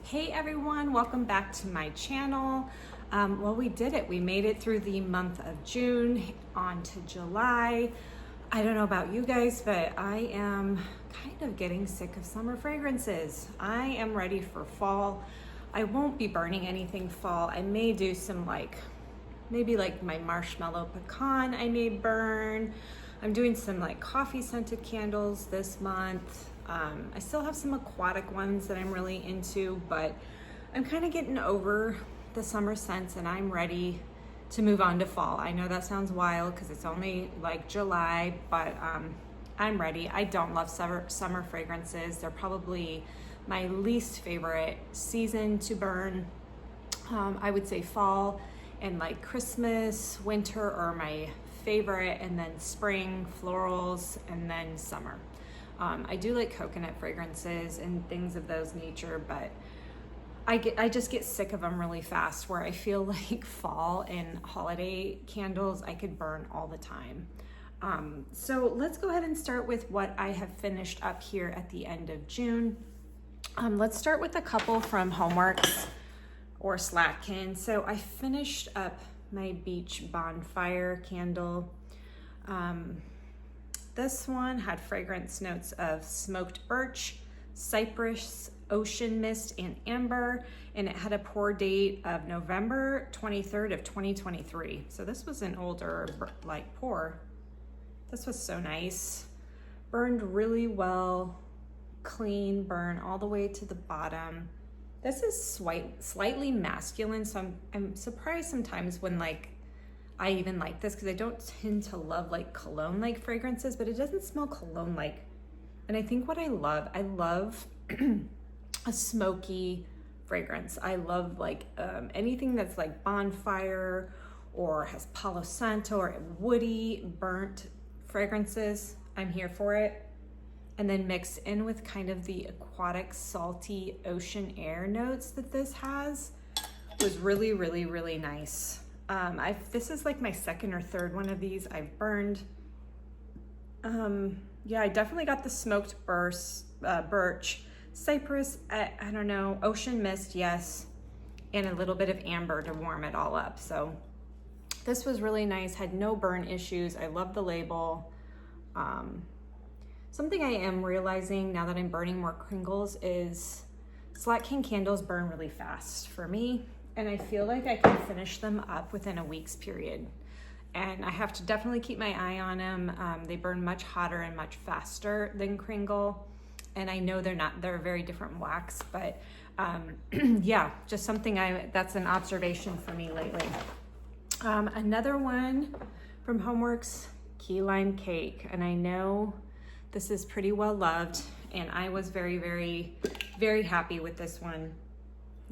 Hey everyone, welcome back to my channel. Well, we did it. We made it through the month of June on to July. I don't know about you guys, but I am kind of getting sick of summer fragrances. I am ready for fall. I won't be burning anything fall. I may do some maybe my marshmallow pecan I may burn. I'm doing some coffee scented candles this month. I still have some aquatic ones that I'm really into, but I'm kind of getting over the summer scents and I'm ready to move on to fall. I know that sounds wild because it's only July, but I'm ready. I don't love summer fragrances. They're probably my least favorite season to burn. I would say fall and Christmas, winter are my favorite, and then spring, florals, and then summer. I do like coconut fragrances and things of those nature, but I just get sick of them really fast, where I feel like fall and holiday candles I could burn all the time. So let's go ahead and start with what I have finished up here at the end of June. Let's start with a couple from Homeworks or Slatkin. So I finished up my Beach Bonfire candle. This one had fragrance notes of smoked birch, cypress, ocean mist, and amber, and it had a pour date of November 23rd of 2023. So this was an older pour. This was so nice. Burned really well, clean burn all the way to the bottom. This is slightly masculine, so I'm surprised sometimes when I even like this, because I don't tend to love cologne fragrances, but it doesn't smell cologne and I think what I love a smoky fragrance. I love anything that's bonfire or has Palo Santo or woody burnt fragrances. I'm here for it. And then mixed in with kind of the aquatic, salty ocean air notes that this has was really, really, really nice. This is my second or third one of these I've burned. Yeah, I definitely got the smoked birch, cypress, I don't know, ocean mist, yes, and a little bit of amber to warm it all up. So this was really nice, had no burn issues. I love the label. Something I am realizing now that I'm burning more Kringles is Slatkin candles burn really fast for me, and I feel like I can finish them up within a week's period. And I have to definitely keep my eye on them. They burn much hotter and much faster than Kringle. And I know they're a very different wax, but yeah, just something that's an observation for me lately. Another one from Homeworks, Key Lime Cake. And I know this is pretty well loved, and I was very, very, very happy with this one.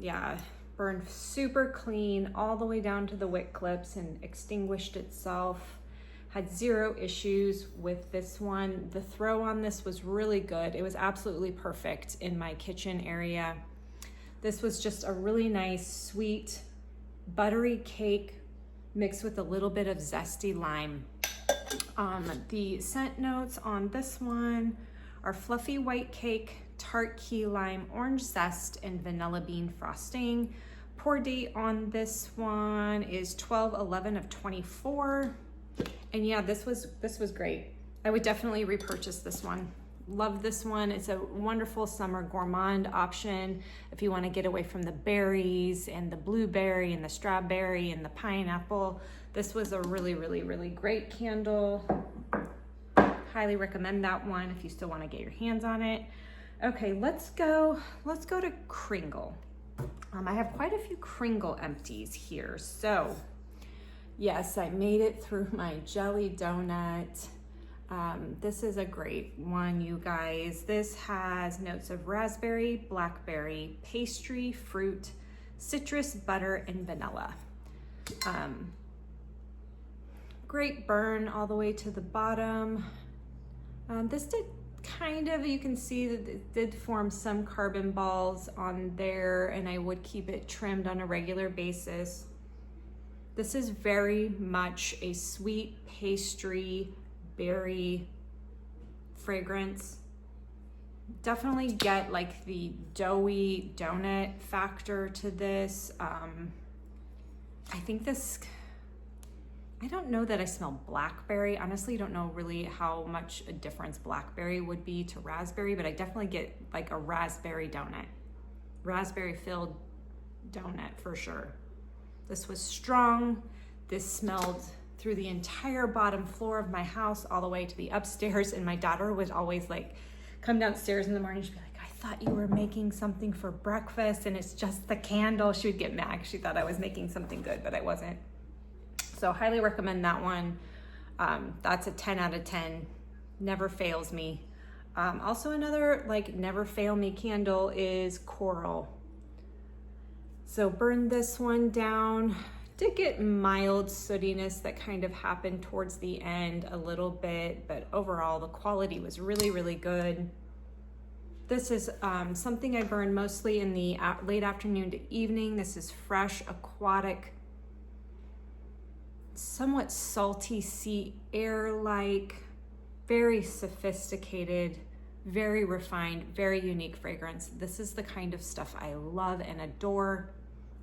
Yeah, burned super clean all the way down to the wick clips and extinguished itself. Had zero issues with this one. The throw on this was really good. It was absolutely perfect in my kitchen area. This was just a really nice, sweet, buttery cake mixed with a little bit of zesty lime. The scent notes on this one are fluffy white cake, tart key lime, orange zest, and vanilla bean frosting. Pour date on this one is 12/11 of 24. And yeah, this was great. I would definitely repurchase this one. Love this one. It's a wonderful summer gourmand option if you want to get away from the berries and the blueberry and the strawberry and the pineapple. This was a really, really, really great candle. Highly recommend that one if you still want to get your hands on it. Okay, let's go to Kringle. I have quite a few Kringle empties here. So yes, I made it through my jelly donut. This is a great one, you guys. This has notes of raspberry, blackberry, pastry, fruit, citrus, butter, and vanilla. Great burn all the way to the bottom. This did kind of, you can see that it did form some carbon balls on there, and I would keep it trimmed on a regular basis. This is very much a sweet pastry berry fragrance. Definitely get like the doughy donut factor to this. I think this, I don't know that I smell blackberry. Honestly, I don't know really how much a difference blackberry would be to raspberry, but I definitely get like a raspberry donut. Raspberry filled donut for sure. This was strong. This smelled through the entire bottom floor of my house all the way to the upstairs, and my daughter would always like come downstairs in the morning. She'd be like, I thought you were making something for breakfast and it's just the candle. She would get mad. She thought I was making something good, but I wasn't. So highly recommend that one. That's a 10 out of 10. Never fails me. Also another like never fail me candle is Coral. So burn this one down. Did get mild sootiness that kind of happened towards the end a little bit, but overall the quality was really, really good. This is something I burn mostly in the late afternoon to evening. This is fresh, aquatic, somewhat salty sea air-like, very sophisticated, very refined, very unique fragrance. This is the kind of stuff I love and adore.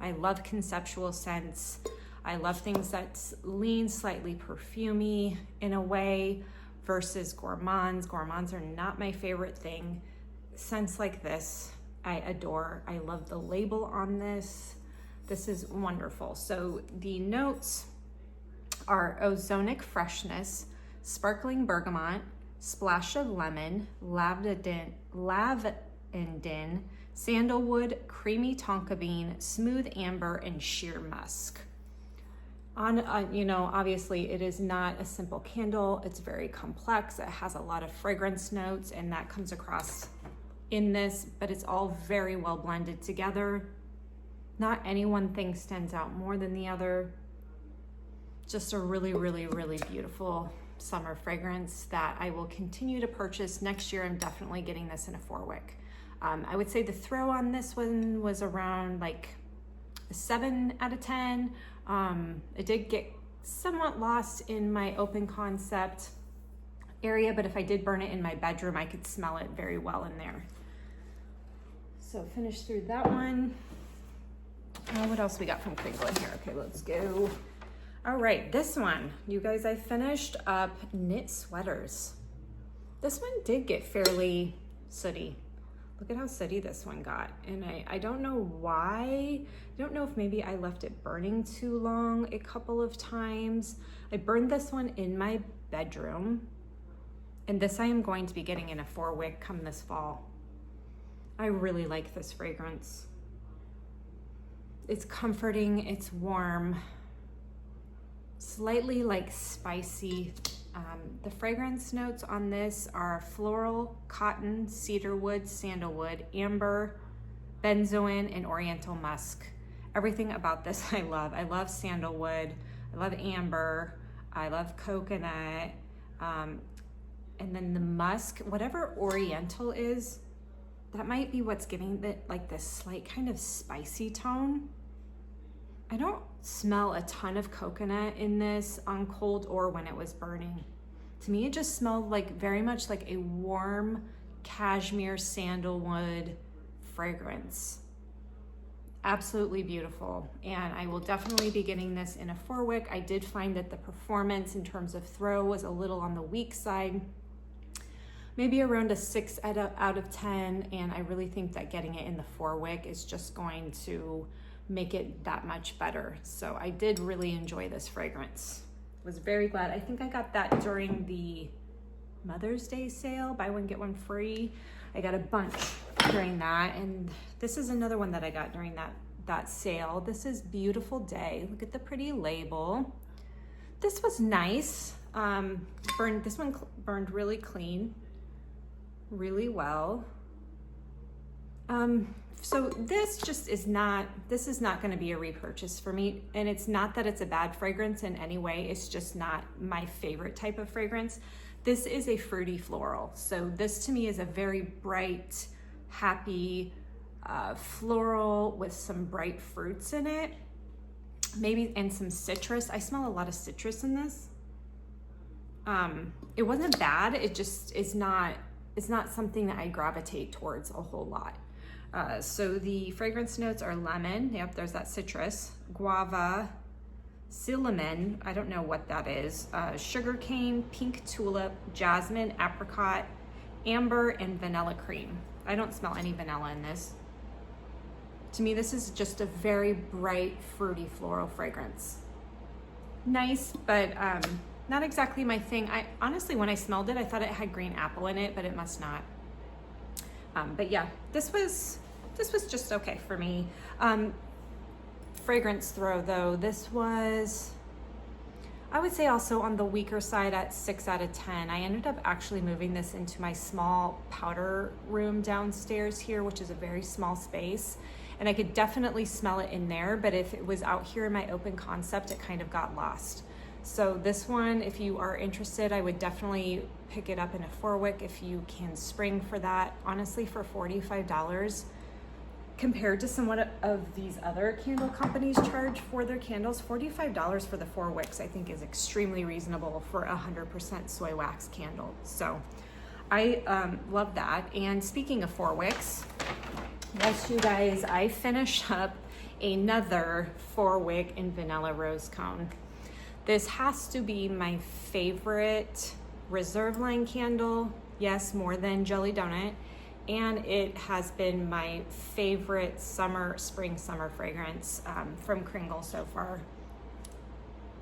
I love conceptual scents. I love things that lean slightly perfumey in a way versus gourmands. Gourmands are not my favorite thing. Scents like this, I adore. I love the label on this. This is wonderful. So the notes are ozonic freshness, sparkling bergamot, splash of lemon, lavandin, sandalwood, creamy tonka bean, smooth amber, and sheer musk. You know, obviously it is not a simple candle. It's very complex. It has a lot of fragrance notes, and that comes across in this, but it's all very well blended together. Not any one thing stands out more than the other. Just a really, really, really beautiful summer fragrance that I will continue to purchase. Next year, I'm definitely getting this in a 4-wick. I would say the throw on this one was around like a 7 out of 10. It did get somewhat lost in my open concept area, but if I did burn it in my bedroom, I could smell it very well in there. So finish through that one. What else we got from Kringle in here? Okay, let's go. All right, this one, you guys, I finished up knit sweaters. This one did get fairly sooty. Look at how sooty this one got. And I don't know why. I don't know if maybe I left it burning too long a couple of times. I burned this one in my bedroom. And this I am going to be getting in a 4-wick come this fall. I really like this fragrance. It's comforting, it's warm, slightly like spicy. The fragrance notes on this are floral, cotton, cedarwood, sandalwood, amber, benzoin, and oriental musk. Everything about this I love. I love sandalwood, I love amber, I love coconut, and then the musk, whatever oriental is, that might be what's giving it like this slight kind of spicy tone. I don't smell a ton of coconut in this on cold or when it was burning. To me, it just smelled like very much like a warm cashmere sandalwood fragrance. Absolutely beautiful. And I will definitely be getting this in a 4-wick. I did find that the performance in terms of throw was a little on the weak side, maybe around a 6 out of 10. And I really think that getting it in the 4-wick is just going to make it that much better. So I did really enjoy this fragrance. Was very glad. I think I got that during the Mother's Day sale, buy one get one free. I got a bunch during that, and this is another one that I got during that sale. This is Beautiful Day. Look at the pretty label. This was nice. This one burned really clean, really well. So this just is not going to be a repurchase for me. And it's not that it's a bad fragrance in any way. It's just not my favorite type of fragrance. This is a fruity floral. So this to me is a very bright, happy floral with some bright fruits in it. Maybe, and some citrus. I smell a lot of citrus in this. It wasn't bad. It just is not it's not something that I gravitate towards a whole lot. So the fragrance notes are lemon, yep, there's that citrus, guava, cinnamon, I don't know what that is, sugar cane, pink tulip, jasmine, apricot, amber, and vanilla cream. I don't smell any vanilla in this. To me, this is just a very bright, fruity floral fragrance. Nice, but not exactly my thing. I honestly, when I smelled it, I thought it had green apple in it, but it must not. But yeah, this was just okay for me. Fragrance throw though, this was, I would say also on the weaker side at 6 out of 10. I ended up actually moving this into my small powder room downstairs here, which is a very small space. And I could definitely smell it in there, but if it was out here in my open concept, it kind of got lost. So this one, if you are interested, I would definitely pick it up in a 4-wick if you can spring for that. Honestly, for $45, compared to somewhat of these other candle companies charge for their candles, $45 for the 4 wicks I think is extremely reasonable for 100% soy wax candle. So I love that. And speaking of 4 wicks, yes, you guys, I finished up another 4-wick in vanilla rose cone. This has to be my favorite reserve line candle. Yes, more than Jelly Donut. And it has been my favorite spring summer fragrance from Kringle so far.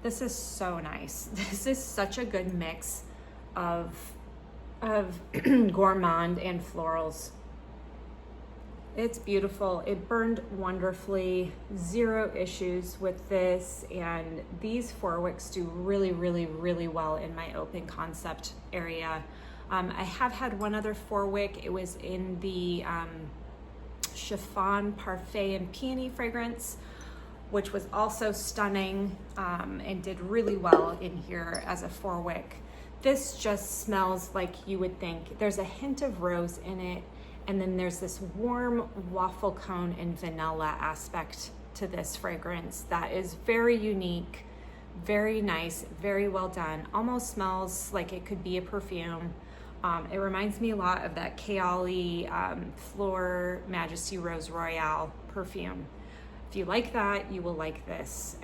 This is so nice. This is such a good mix of gourmand and florals. It's beautiful. It burned wonderfully, 0 issues with this, and these 4 wicks do really, really, really well in my open concept area. I have had one other 4-wick. It was in the chiffon, parfait, and peony fragrance, which was also stunning and did really well in here as a 4-wick. This just smells like you would think. There's a hint of rose in it, and then there's this warm waffle cone and vanilla aspect to this fragrance that is very unique, very nice, very well done. Almost smells like it could be a perfume. It reminds me a lot of that Kayali Fleur Majesty Rose Royale perfume. If you like that, you will like this.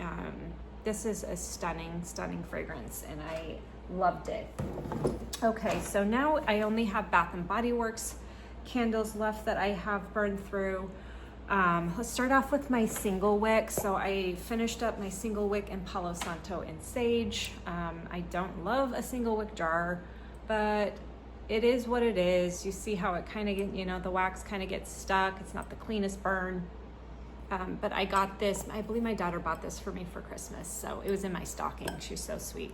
This is a stunning, stunning fragrance, and I loved it. Okay, so now I only have Bath & Body Works candles left that I have burned through. Let's start off with my single wick. So I finished up my single wick in Palo Santo and Sage. I don't love a single wick jar, but it is what it is. You see how it kind of, the wax kind of gets stuck. It's not the cleanest burn. But I got this, I believe my daughter bought this for me for Christmas. So it was in my stocking. She's so sweet.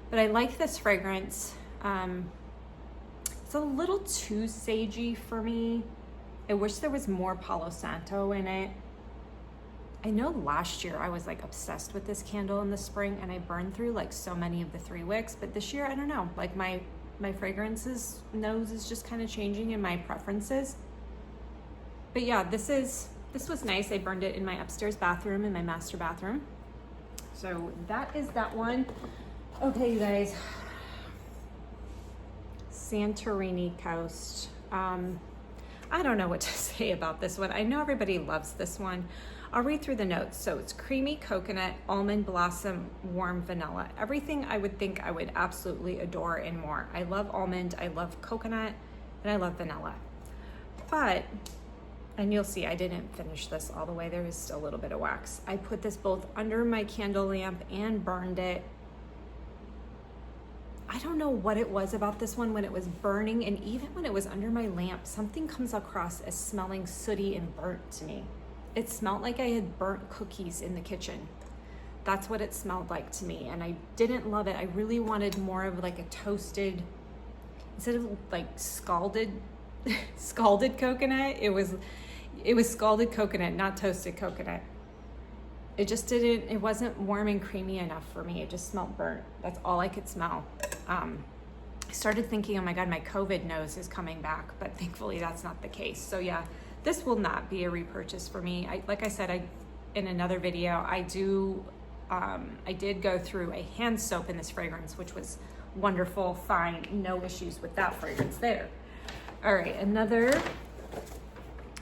But I like this fragrance. It's a little too sagey for me. I wish there was more Palo Santo in it. I know last year I was like obsessed with this candle in the spring, and I burned through like so many of the 3 wicks, but this year, I don't know, like my fragrances nose is just kind of changing in my preferences. But yeah, this was nice. I burned it in my upstairs bathroom, in my master bathroom. So that is that one. Okay, you guys. Santorini Coast. I don't know what to say about this one. I know everybody loves this one. I'll read through the notes. So it's creamy coconut, almond blossom, warm vanilla. Everything I would think I would absolutely adore and more. I love almond, I love coconut, and I love vanilla. But, and you'll see I didn't finish this all the way. There is still a little bit of wax. I put this both under my candle lamp and burned it. I don't know what it was about this one when it was burning, and even when it was under my lamp, something comes across as smelling sooty and burnt to me. It smelled like I had burnt cookies in the kitchen. That's what it smelled like to me, and I didn't love it. I really wanted more of like a toasted, instead of like scalded coconut, it was scalded coconut, not toasted coconut. It wasn't warm and creamy enough for me. It just smelled burnt. That's all I could smell. I started thinking, oh my God, my COVID nose is coming back, but thankfully that's not the case. So yeah, this will not be a repurchase for me. Like I said, in another video, I did go through a hand soap in this fragrance, which was wonderful, fine, no issues with that fragrance there. All right, another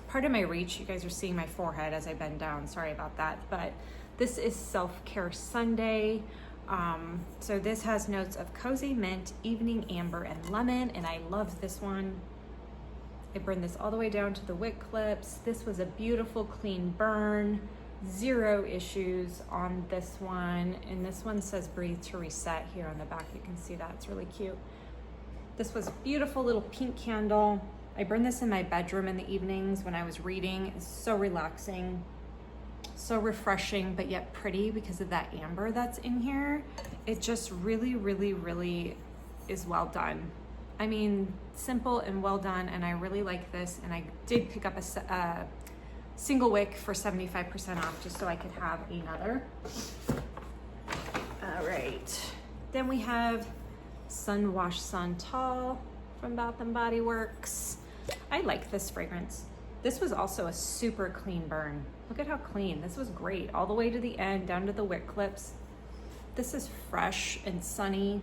part of my reach, you guys are seeing my forehead as I bend down, sorry about that, but this is Self-Care Sunday. So this has notes of cozy mint, evening amber, and lemon, and I love this one. I burned this all the way down to the wick clips. This was a beautiful, clean burn. 0 issues on this one. And this one says breathe to reset here on the back. You can see that, it's really cute. This was a beautiful little pink candle. I burned this in my bedroom in the evenings when I was reading. It's so relaxing, so refreshing, but yet pretty because of that amber that's in here. It just really, really, really is well done. I mean, simple and well done, and I really like this. And I did pick up a single wick for 75% off just so I could have another. All right, then we have Sun Wash Sun Tall from Bath & Body Works. I like this fragrance. This was also a super clean burn. Look at how clean. This was great. All the way to the end, down to the wick clips. This is fresh and sunny.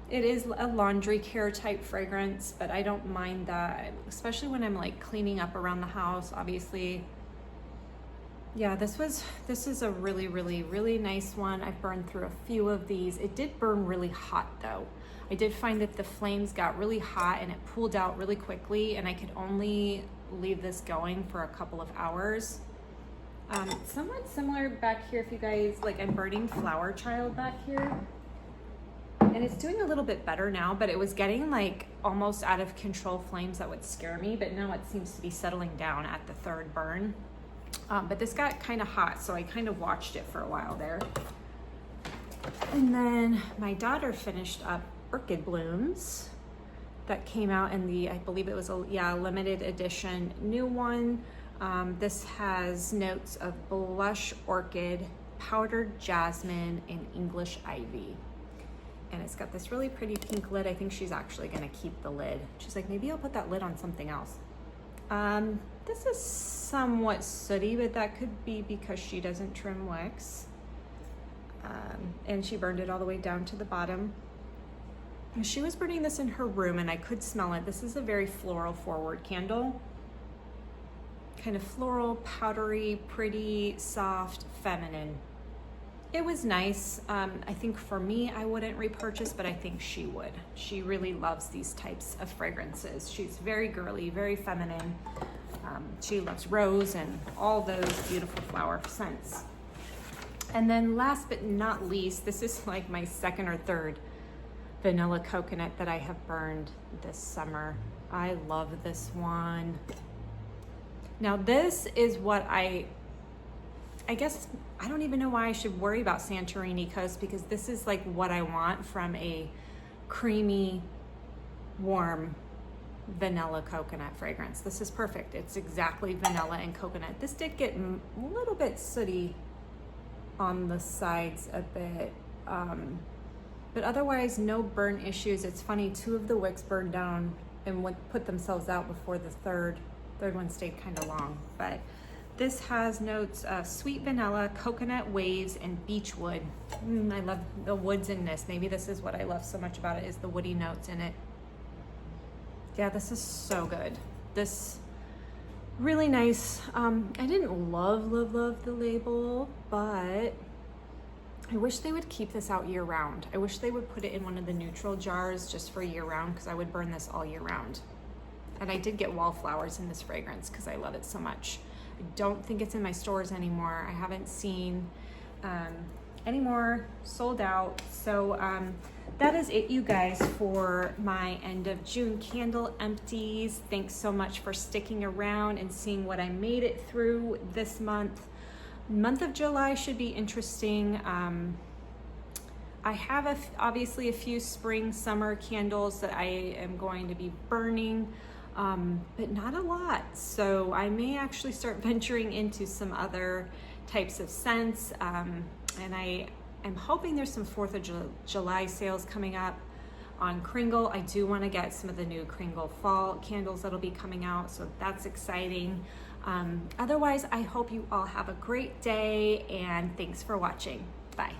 It is a laundry care type fragrance, but I don't mind that, especially when I'm like cleaning up around the house, obviously. Yeah, this is a really, really, really nice one. I've burned through a few of these. It did burn really hot though. I did find that the flames got really hot and it pooled out really quickly, and I could only leave this going for a couple of hours. Somewhat similar back here, if you guys, like I'm burning Flower Child back here. And it's doing a little bit better now, but it was getting like almost out of control flames that would scare me, but now it seems to be settling down at the 3rd burn. But this got kind of hot, so I kind of watched it for a while there. And then my daughter finished up Orchid Blooms that came out in the, I believe it was a limited edition new one. This has notes of blush orchid, powdered jasmine, and English ivy. And it's got this really pretty pink lid. I think she's actually gonna keep the lid. She's like, maybe I'll put that lid on something else. This is somewhat sooty, but that could be because she doesn't trim wicks. And she burned it all the way down to the bottom. She was burning this in her room and I could smell it. This is a very floral forward candle. Kind of floral, powdery, pretty, soft, feminine. It was nice. I think for me, I wouldn't repurchase, but I think she would. She really loves these types of fragrances. She's very girly, very feminine. She loves rose and all those beautiful flower scents. And then last but not least, this is like my 2nd or 3rd vanilla coconut that I have burned this summer. I love this one. Now this is what I guess I don't even know why I should worry about Santorini Coast, because this is like what I want from a creamy, warm vanilla coconut fragrance. This is perfect. It's exactly vanilla and coconut. This did get a little bit sooty on the sides a bit, but otherwise no burn issues. It's funny, 2 of the wicks burned down and put themselves out before the third one stayed kind of long. But this has notes of sweet vanilla, coconut waves, and beechwood. I love the woods in this. Maybe this is what I love so much about it, is the woody notes in it. Yeah, this is so good. This really nice. I didn't love the label, but I wish they would keep this out year round. I wish they would put it in one of the neutral jars just for year round, because I would burn this all year round. And I did get wallflowers in this fragrance because I love it so much. I don't think it's in my stores anymore. I haven't seen any more, sold out. So that is it, you guys, for my end of June candle empties. Thanks so much for sticking around and seeing what I made it through this month. Month of July should be interesting. I have obviously a few spring, summer candles that I am going to be burning, but not a lot. So I may actually start venturing into some other types of scents. And I am hoping there's some 4th of July sales coming up on Kringle. I do want to get some of the new Kringle fall candles that'll be coming out, so that's exciting. Otherwise, I hope you all have a great day, and thanks for watching. Bye.